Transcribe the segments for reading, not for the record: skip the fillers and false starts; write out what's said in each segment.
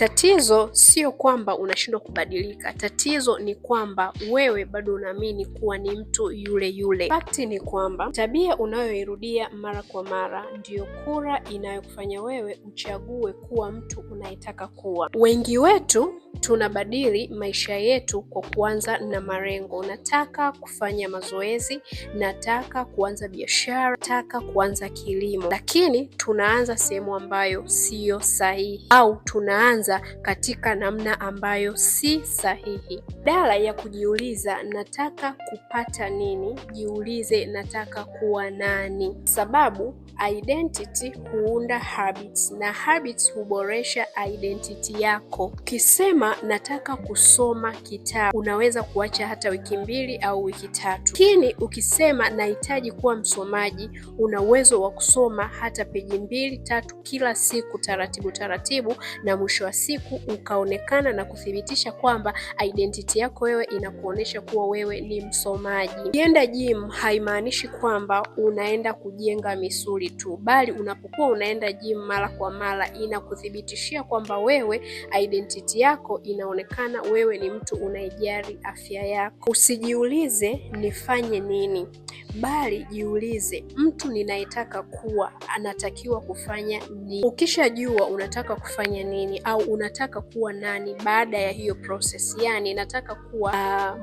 Tatizo sio kwamba unashindwa kubadilika. Tatizo ni kwamba wewe bado unaamini kuwa ni mtu yule yule. Fakti ni kwamba tabia unayoirudia mara kwa mara ndiyo kura inayokufanya wewe uchague kuwa mtu unayetaka kuwa. Wengi wetu tunabadili maisha yetu kwa kuanza na malengo. Nataka kufanya mazoezi, nataka kuanza biashara, nataka kuanza kilimo. Lakini tunaanza sehemu ambayo siyo sahihi, au tunaanza katika namna ambayo si sahihi. Badala ya kujiuliza nataka kupata nini, jiulize nataka kuwa nani. Sababu identity huunda habits na habits huboresha identity yako. Ukisema nataka kusoma kitabu, unaweza kuacha hata wiki 2 au wiki 3. Lakini ukisema nahitaji kuwa msomaji, una uwezo wa kusoma hata peji 2, 3 kila siku taratibu, na mwisho wa siku ukaonekana na kuthibitisha kwamba identity yako wewe inakuonesha kuwa wewe ni msomaji. Ukienda gym haimaanishi kwamba unaenda kujenga misuli tu, bali unapokuwa unaenda gym mara kwa mara inakuthibitishia kwamba wewe identity yako inaonekana wewe ni mtu unayejali afya yako. Usijiulize nifanye nini, bali jiulize mtu ninayetaka kuwa anatakiwa kufanya nini. Ukishajua unataka kufanya nini au unataka kuwa nani baada ya hiyo process, yani nataka kuwa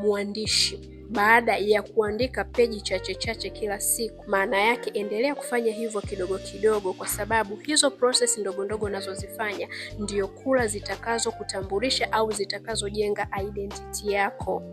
mwandishi, baada ya kuandika peji chache kila siku, maana yake endelea kufanya hivyo kidogo kidogo, kwa sababu hizo process ndogo unazozifanya ndio kura zitakazo kutambulisha au zitakazojenga identity yako.